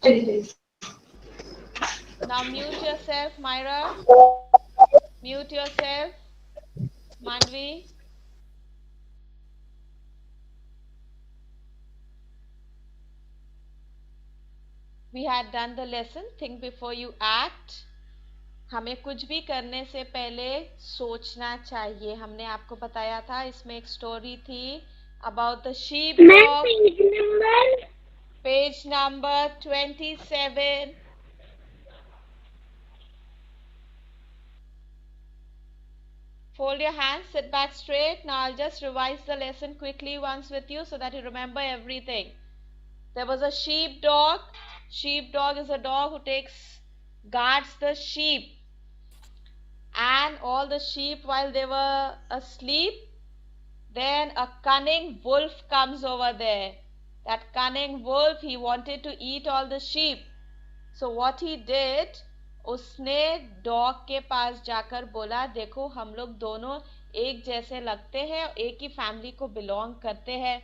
Now mute yourself, Myra. Mute yourself, Manvi. We had done the lesson, think before you act. हमें कुछ भी करने से पहले सोचना चाहिए. हमने आपको बताया था, इसमें एक स्टोरी थी about the sheepdog. Page number 27. Fold your hands, sit back straight. Now I'll just revise the lesson quickly once with you so that you remember everything. There was a sheepdog. Sheepdog is a dog who guards the sheep. And all the sheep, while they were asleep, then a cunning wolf comes over there. That cunning wolf, he wanted to eat all the sheep. So what he did, उसने dog के पास जाकर बोला, देखो हम लोग दोनों एक जैसे लगते हैं, एक ही फैमिली को बिलोंग करते हैं,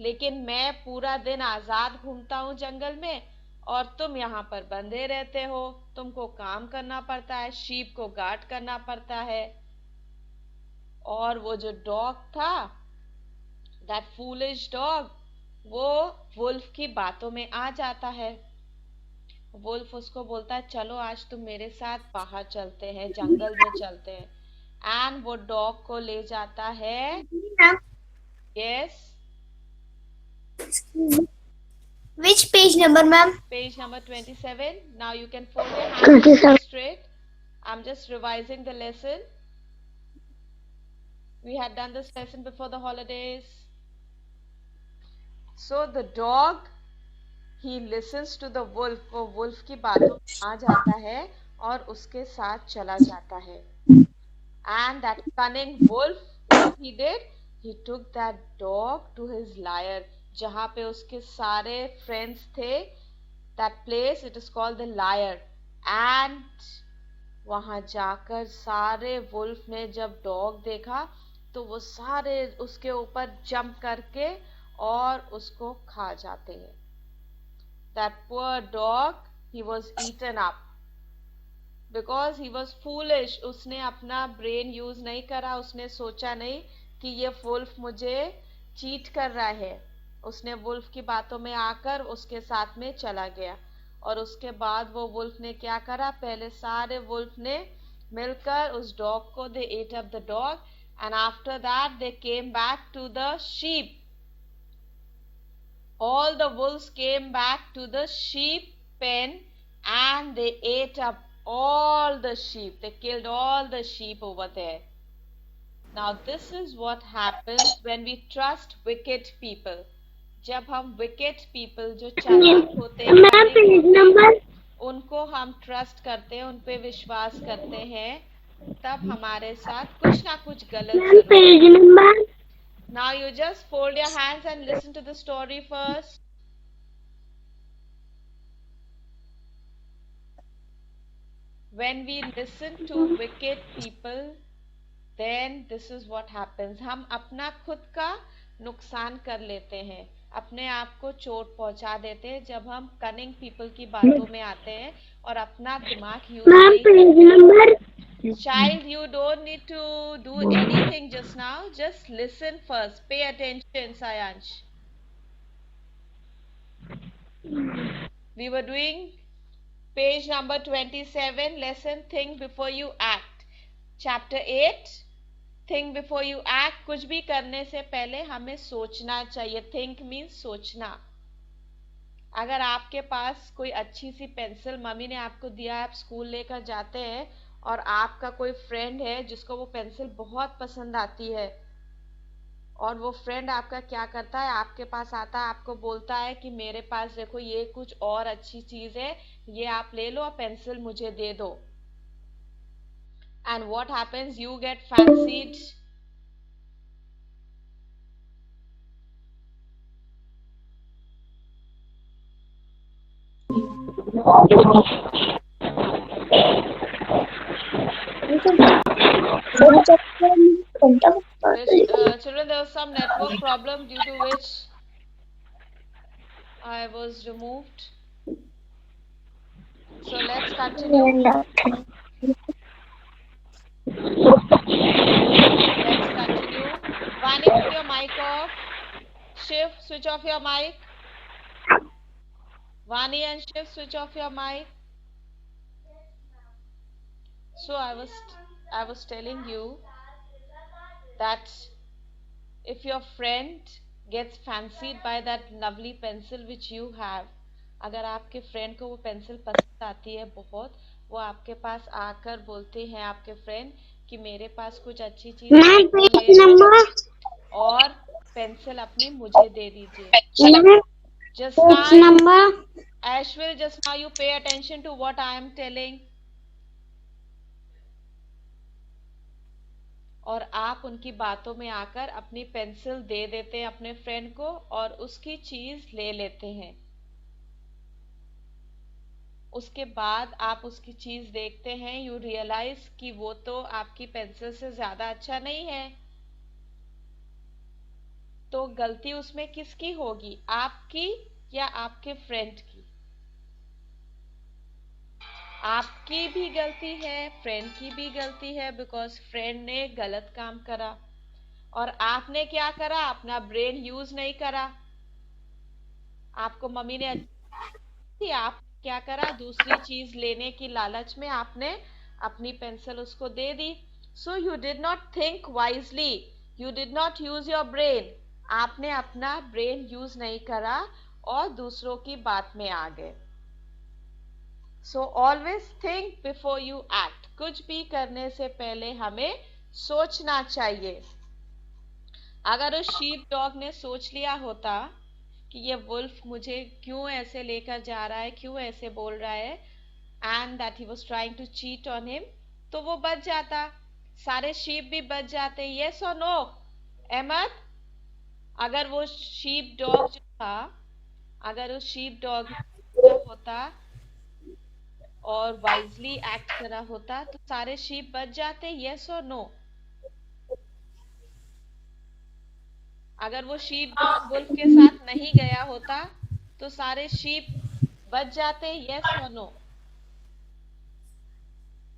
लेकिन मैं पूरा दिन आजाद घूमता हूँ जंगल में और तुम यहाँ पर बंधे रहते हो. तुमको काम करना पड़ता है, शीप को गार्ड करना पड़ता है. और वो जो डॉग था, दैट फूलिश डॉग, वो वुल्फ की बातों में आ जाता है. वुल्फ उसको बोलता है, चलो आज तुम मेरे साथ बाहर चलते हैं, जंगल में चलते हैं. एंड वो डॉग को ले जाता है. Yes, Which page number, ma'am? page number 27. Now you can fold your hands straight. I'm just revising the lesson. We had done this lesson before the holidays. So the dog, he listens to the wolf. वो wolf की बातों में आ जाता है और उसके साथ चला जाता है. And that cunning wolf, what he did, he took that dog to his lair, जहाँ पे उसके सारे friends थे. That place, it is called the lair. And वहाँ जाकर सारे wolf ने जब dog देखा, तो वो सारे उसके ऊपर जंप करके और उसको खा जाते हैं. That poor dog, he was eaten up because he was foolish. उसने अपना ब्रेन यूज नहीं करा. उसने सोचा नहीं कि ये वुल्फ मुझे चीट कर रहा है. उसने वुल्फ की बातों में आकर उसके साथ में चला गया. और उसके बाद वो वुल्फ ने क्या करा, पहले सारे वुल्फ ने मिलकर उस डॉग को, they ate up the dog, and after that they came back to the sheep. All the wolves came back to the sheep pen and they ate up all the sheep. They killed all the sheep over there. Now this is what happens when we trust wicked people. जब हम wicked people, जो चालाक होते हैं, cunning होते हैं, उनको हम ट्रस्ट करते हैं, उन पे विश्वास करते हैं, तब हमारे साथ कुछ ना कुछ गलत जरूर होता है. Now you just fold your hands and listen to the story first. When we listen to wicked people, then this is what happens. हम अपना खुद का नुकसान कर लेते हैं, अपने आप को चोट पहुंचा देते हैं जब हम कनिंग पीपल की बातों में आते हैं और अपना दिमाग यूज नहीं करते. Child, you don't need to do anything just now. Just listen first. Pay attention, Sayansh. We were doing page number 27, lesson Think Before You Act. Chapter 8, Think Before You Act. कुछ भी करने से पहले हमें सोचना चाहिए. Think means सोचना. अगर आपके पास कोई अच्छी सी पेंसिल मम्मी ने आपको दिया, आप स्कूल लेकर जाते हैं और आपका कोई फ्रेंड है जिसको वो पेंसिल बहुत पसंद आती है, और वो फ्रेंड आपका क्या करता है, आपके पास आता है, आपको बोलता है कि मेरे पास देखो ये कुछ और अच्छी चीज है, ये आप ले लो और पेंसिल मुझे दे दो. And what happens, you get fancied. Children, there was some network problem due to which I was removed. So let's continue. Let's continue. Vani, put your mic off. Shiv, switch off your mic. Vani and Shiv, switch off your mic. So I was telling you that if your friend gets fancied by that lovely pencil which you have, अगर आपके friend को वो pencil पसंद आती है बहुत, वो आपके पास आकर बोलते हैं आपके फ्रेंड कि मेरे पास कुछ अच्छी चीज ले लो और पेंसिल अपनी मुझे दे दीजिए. Just now, Ashwil, just now you pay attention to what I am telling. और आप उनकी बातों में आकर अपनी पेंसिल दे देते हैं अपने फ्रेंड को और उसकी चीज ले लेते हैं. उसके बाद आप उसकी चीज देखते हैं, यू रियलाइज कि वो तो आपकी पेंसिल से ज्यादा अच्छा नहीं है. तो गलती उसमें किसकी होगी, आपकी या आपके फ्रेंड की? आपकी भी गलती है, फ्रेंड की भी गलती है, बिकॉज फ्रेंड ने गलत काम करा और आपने क्या करा, अपना ब्रेन यूज नहीं करा. आपको मम्मी ने थी, आप क्या करा, दूसरी चीज लेने की लालच में आपने अपनी पेंसिल उसको दे दी. So you did not think wisely, you did not use your brain. आपने अपना ब्रेन यूज नहीं करा और दूसरों की बात में आ गए. So always think before you act. कुछ भी करने से पहले हमें सोचना चाहिए. अगर उस शीप डॉग ने सोच लिया होता कि ये वुल्फ मुझे क्यों ऐसे लेकर जा रहा है, क्यों ऐसे बोल रहा है, and that he was trying to cheat on him, तो वो बच जाता, सारे शीप भी बच जाते. यस और नो अहमद? अगर वो शीप डॉग जो था, अगर उस शीप डॉग होता और वाइजली एक्ट करा होता तो सारे शीप बच जाते. यस और नो? अगर वो शीप डॉग वुल्फ के साथ नहीं गया होता तो सारे शीप बच जाते. यस और नो?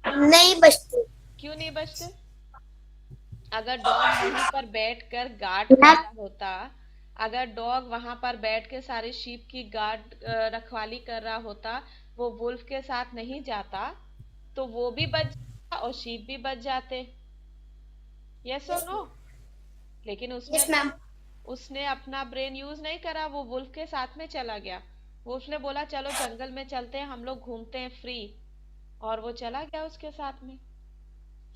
नहीं बचते. क्यों नहीं बचते? अगर डॉग वहीं पर बैठकर गार्ड कर रहा होता, अगर डॉग वहां पर बैठ के सारे शीप की गार्ड रखवाली कर रहा होता, वो वुल्फ के साथ नहीं जाता, तो वो भी बच जाता और शीप भी बच जाते. यस और नो? लेकिन उसने अपना ब्रेन यूज नहीं करा, वो वुल्फ के साथ में चला गया. वुल्फ ने बोला चलो जंगल में चलते हैं, हम लोग घूमते हैं फ्री, और वो चला गया उसके साथ में.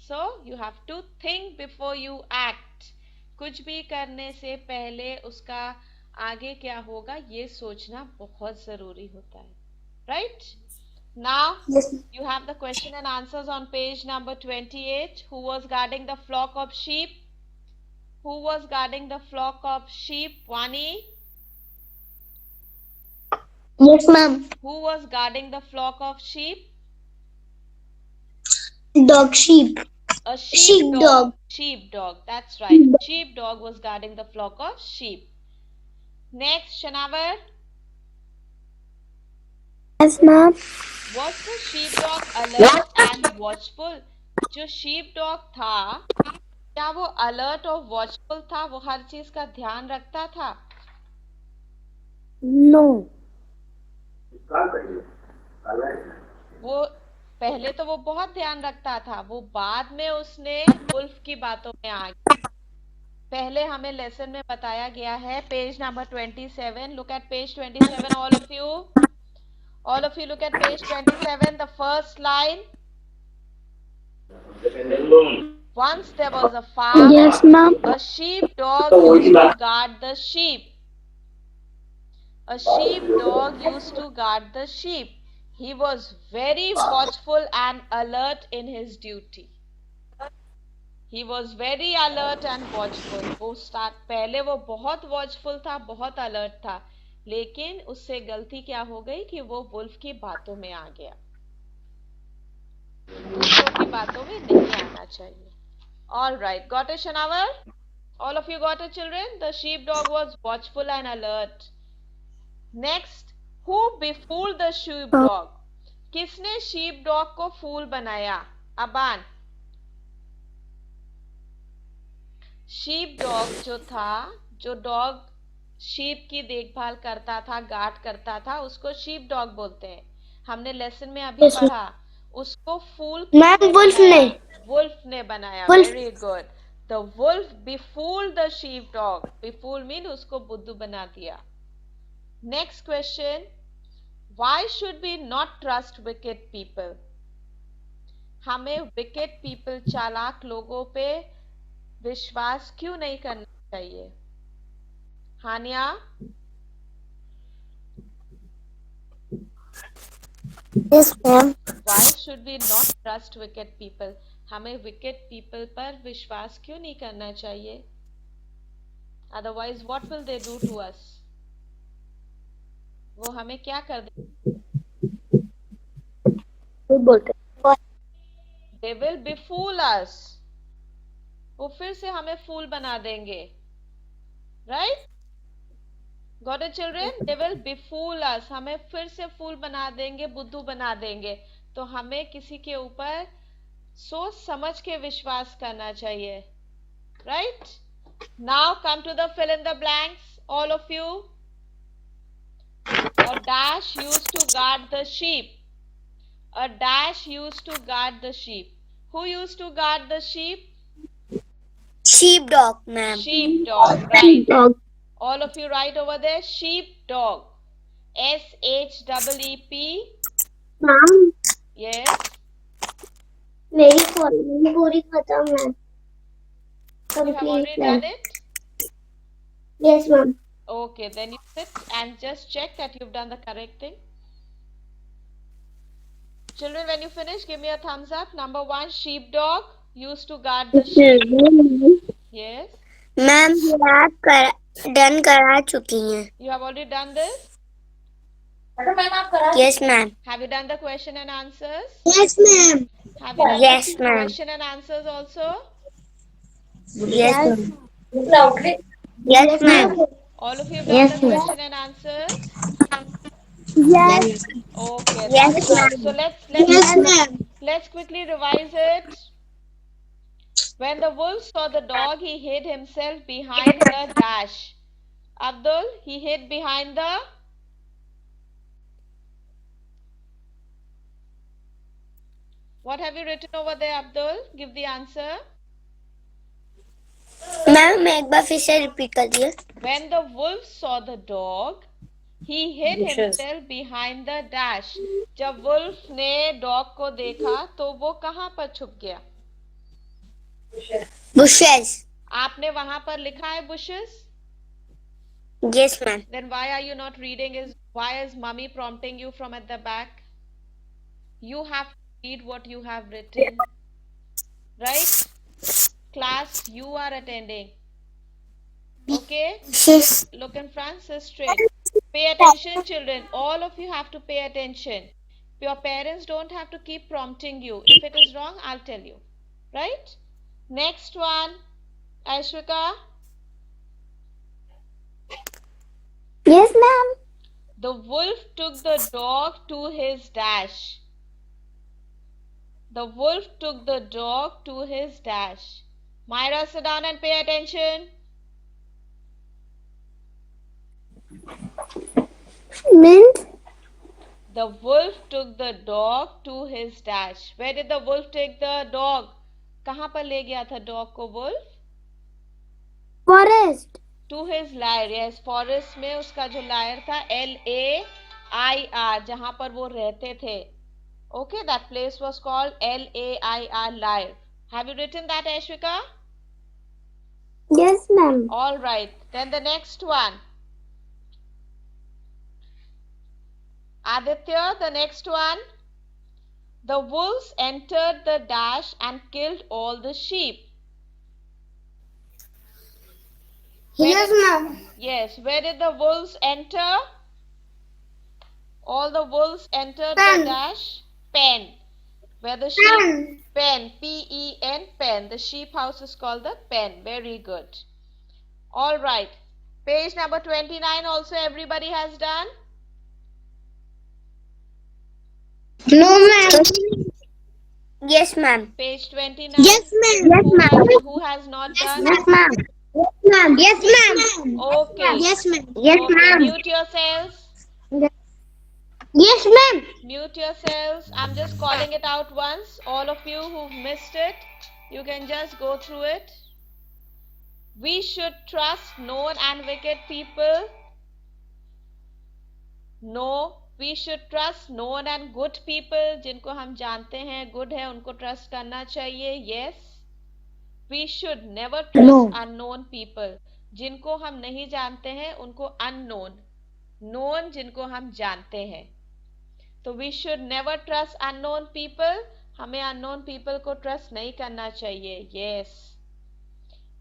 So you have to think before you act. कुछ भी करने से पहले उसका आगे क्या होगा ये सोचना बहुत जरूरी होता है. Right? Now you have the question and answers on page number 28. Who was guarding the flock of sheep? Who was guarding the flock of sheep? Vani? Yes, ma'am. Who was guarding the flock of sheep? Dog, sheep. A sheep dog. Sheep dog. That's right. Sheep dog was guarding the flock of sheep. Next, Shanavar. Yes, ma'am. Was the sheepdog alert and watchful? जो sheepdog था, क्या वो alert और watchful था? वो हर चीज का ध्यान रखता था? No. वो पहले तो वो बहुत ध्यान रखता था, वो बाद में उसने वुल्फ की बातों में आ गया. पहले हमें लेसन में बताया गया है, page number 27. Look at page 27, all of you. All of you look at page 27, the first line. Once there was a farm. Yes, ma'am. A sheepdog used to guard the sheep. A sheepdog used to guard the sheep. He was very watchful and alert in his duty. He was very alert and watchful. पहले वो बहुत watchful था, बहुत alert था, लेकिन उससे गलती क्या हो गई कि वो वुल्फ की बातों में आ गया. दूसरों की बातों में नहीं आना चाहिए. All right, got it, Shanavar? All of you got it, children? The sheepdog was watchful and alert. Next, who befooled the sheepdog? किसने शीप डॉग को फूल बनाया? अबान। शीप डॉग जो था, जो डॉग शीप की देखभाल करता था, गार्ड करता था, उसको शीप डॉग बोलते हैं। हमने लेसन में अभी Yes, पढ़ा। उसको फूल मैम किसने वुल्फ बनाया? ने वुल्फ ने बनाया। Wolf very good. The wolf befooled the sheep dog. befool mean उसको बुद्धू बना दिया। Next question, why should we not trust wicked people? हमें wicked people, चालाक लोगों पे विश्वास क्यों नहीं करना चाहिए? हानिया। Yes, ma'am. Why should we not trust wicked people? हमें wicked people पर विश्वास क्यों नहीं करना चाहिए? Otherwise, what will they do to us? वो हमें क्या कर दे? बोलते They will befool us. वो फिर से हमें फूल बना देंगे. Right? Got it, children? They will befool us. हमें फिर से फूल बना देंगे, बुद्धू बना देंगे. तो हमें किसी के ऊपर सोच समझ के विश्वास करना चाहिए. Right? Now come to the fill in the blanks, all of you. A dash used to guard the sheep. A dash used to guard the sheep. Who used to guard the sheep? sheepdog, ma'am. Sheepdog, right. Sheepdog. All of you write over there, sheepdog. SHEEP. Ma'am, Yes. मेरी formula पूरी खत्म है. You have already done it? Yes, ma'am. Okay, then you sit and just check that you've done the correct thing. Children, when you finish, give me a thumbs up. Number 1, sheepdog used to guard the sheep. Yes. Ma'am done करा चुकी हैं. You have already done this? Yes, ma'am. Have you done the question and answers? Yes, ma'am. Have you done Yes, the ma'am. question and answers also? Yes. Yes, ma'am. All of you have done Yes, the ma'am. question and answers? Yes. Okay, Yes, that's good. So ma'am. let's ma'am. let's quickly revise it. When the wolf saw the dog, he hid himself behind the dash. Abdul, he hid behind the What have you written over there, Abdul? Give the answer. Ma'am एक बार फिर से repeat कर दिए. When the wolf saw the dog, he hid himself behind the dash. जब wolf ने dog को देखा तो वो कहाँ पर छुप गया? Bushes. आपने वहां पर लिखा है bushes? Yes, ma'am. Then why are you not reading? Why is mummy prompting you from at the back? You have to read what you have written. Right? Class, you are attending. Okay? Yes. Look in front, sit straight. Pay attention, children. All of you have to pay attention. Your parents don't have to keep prompting you. If it is wrong, I'll tell you. Right? Next one, Ashwika. Yes, ma'am. The wolf took the dog to his dash. The wolf took the dog to his dash. Myra, sit down and pay attention. Means The wolf took the dog to his dash. Where did the wolf take the dog? कहाँ पर ले गया था dog को wolf? forest. To his lair. Yes, forest में उसका जो lair था LAIR, जहाँ पर वो रहते थे. Okay, that place was called LAIR, lair. Have you written that, Ashwika? Yes, ma'am. All right. Then the next one. Aditya, the next one. The wolves entered the dash and killed all the sheep. Yes, ma'am. Yes, where did the wolves enter? All the wolves entered Pen. the dash. Pen. Where the sheep... Pen. P-E-N, pen. The sheep house is called the pen. Very good. All right. Page number 29 also everybody has done? No, ma'am. Yes, ma'am. Page 29. Yes, ma'am. Yes, ma'am. Who has not done? Yes, ma'am. Yes, ma'am. Yes, ma'am. Okay. Yes, ma'am. Yes, Okay. ma'am. Mute yourselves. Yes, ma'am. Mute yourselves. I'm just calling it out once. All of you who've missed it, you can just go through it. We should trust known and wicked people. No. We should trust known and good people. जिनको हम जानते हैं good है उनको trust करना चाहिए. Yes. We should never trust unknown people. जिनको हम नहीं जानते हैं उनको unknown. Known जिनको हम जानते हैं. तो we should never trust unknown people. हमें unknown people को trust नहीं करना चाहिए. Yes.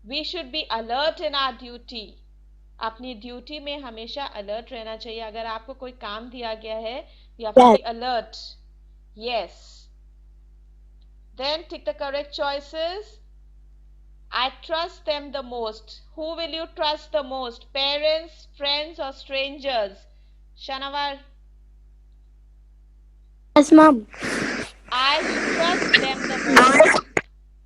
We should be alert in our duty. अपनी ड्यूटी में हमेशा अलर्ट रहना चाहिए. अगर आपको कोई काम दिया गया है, you have to be alert. Yes. Then tick the correct choices. I trust them the most. Who will you trust the most? Parents, friends or strangers? Shanavar? Yes, ma'am. I trust them the most.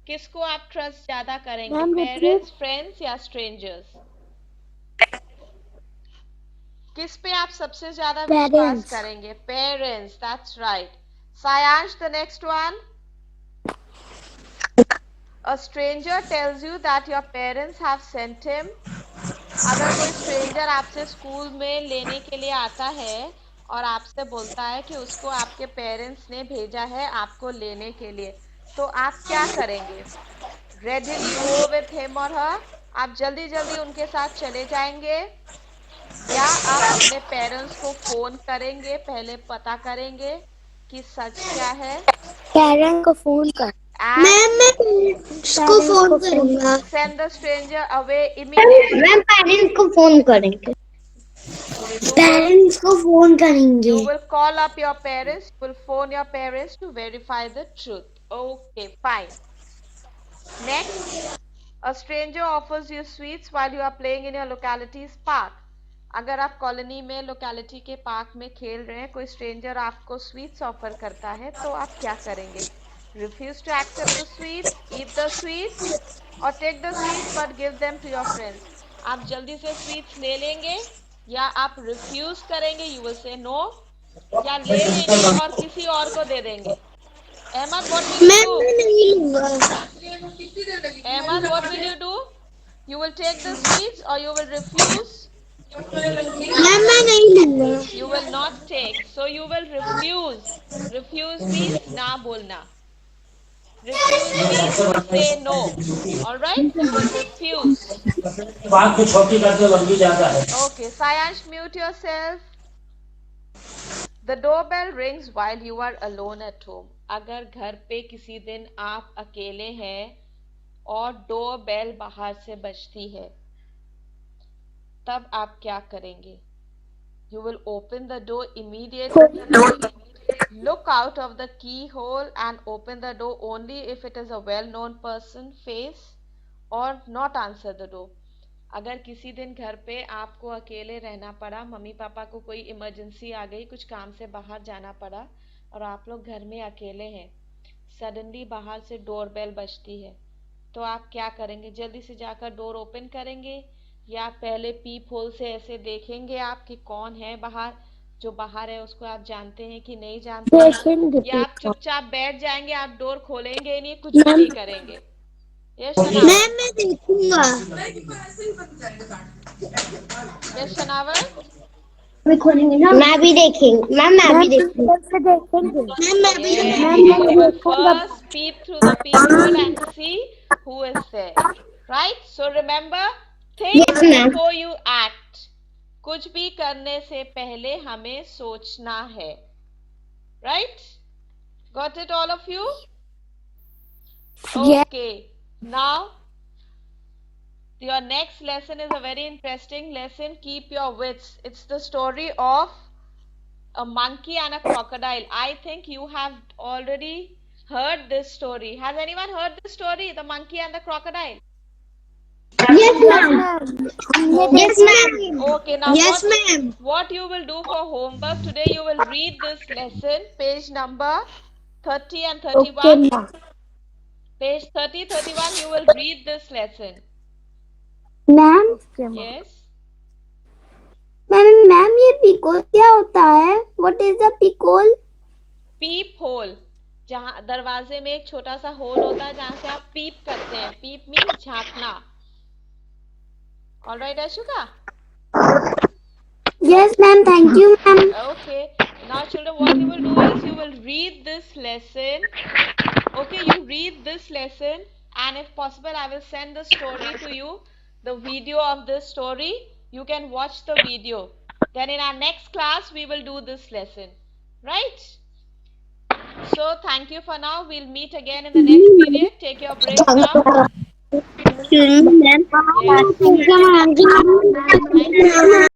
किसको आप trust ज्यादा करेंगे? Parents, friends या strangers? किस पे आप सबसे ज्यादा विश्वास करेंगे? Parents. That's right. Sayansh, the next one. A stranger tells you that your parents have sent him. अगर कोई स्ट्रेंजर आपसे स्कूल में लेने के लिए आता है और आपसे बोलता है कि उसको आपके पेरेंट्स ने भेजा है आपको लेने के लिए, तो आप क्या करेंगे? Readily go with him or her. आप जल्दी जल्दी उनके साथ चले जाएंगे या आप अपने पेरेंट्स को फोन करेंगे, पहले पता करेंगे कि सच क्या है? पेरेंट्स को फोन कर. मैम मैं पेरेंट्स को फोन करूंगा. Send the stranger away immediately. Ma'am parents को फोन करेंगे. पेरेंट्स को फोन करेंगे. You will call up your parents. You will phone your parents to verify the truth. Okay, fine. Next, a stranger offers you sweets while you are playing in your locality's park. अगर आप colony में locality के park में खेल रहे हैं, कोई stranger आपको स्वीट्स ऑफर करता है, तो आप क्या करेंगे? Refuse to accept the sweets, eat the sweets, or take the sweets but give them to your friends. आप जल्दी से स्वीट्स ले लेंगे या आप रिफ्यूज करेंगे? यू विल से नो, या ले लेंगे और किसी और को दे देंगे? Ahmad, what will you do? Ahmad, what will you do? You will take the sweets or you will refuse? मैं नहीं लूंगा. You will not take, so you will refuse. Refuse means ना बोलना. Refuse means to say no. All right, you will refuse. बात को छोटी करके लंबी जाता है. Okay, Sayansh, mute yourself. The doorbell rings while you are alone at home. अगर घर पे किसी दिन आप अकेले हैं और डोरबेल बाहर से बजती है, तब आप क्या करेंगे? You will open the door immediately. Look out of the keyhole and open the door only if it is a well-known person face, or not answer the door. अगर किसी दिन घर पे आपको अकेले रहना पड़ा, मम्मी पापा को कोई इमरजेंसी आ गई, कुछ काम से बाहर जाना पड़ा और आप लोग घर में अकेले हैं, सडनली बाहर से डोरबेल बजती है, तो आप क्या करेंगे? जल्दी से जाकर डोर ओपन करेंगे या पहले पीप होल से ऐसे देखेंगे आप कि कौन है बाहर? जो बाहर है उसको आप जानते हैं कि नहीं जानते हैं? या आप चुपचाप बैठ जाएंगे, आप डोर खोलेंगे नहीं, कुछ भी नहीं करेंगे? यस शनावर. मैं देखूंगा. यस शनावर. मैं खोलेंगे ना. मैं भी देखेंगे. मैम मैं भी देखेंगे. मैम मैं भी You will first peep through the peephole and see who is there. Right? So remember, think Yes, ma'am. before you act. कुछ भी करने से पहले हमें सोचना है. Right? Got it, all of you? Yes. Okay. Now, your next lesson is a very interesting lesson. Keep your wits. It's the story of a monkey and a crocodile. I think you have already heard this story. Has anyone heard this story, the monkey and the crocodile? Yes, ma'am. Yes, ma'am. Okay, now Yes, ma'am. what you will do for homework today, you will read this lesson, page number 30 and 31. Okay, ma'am. Page 30, 31, you will read this lesson. Ma'am Yes. Ma'am ये peephole क्या होता है? What is the peephole? Peep hole, जहाँ दरवाजे में एक छोटा सा होल होता है जहाँ से आप पीप करते हैं. पीप means झांकना. All right, Ashuka? Yes, ma'am. Thank you, ma'am. Okay. Now, children, what you will do is you will read this lesson. Okay, you read this lesson, and if possible, I will send the story to you, the video of this story. You can watch the video. Then in our next class, we will do this lesson. Right? So, thank you for now. We'll meet again in the next period. Take your break now. Yes. Thank you.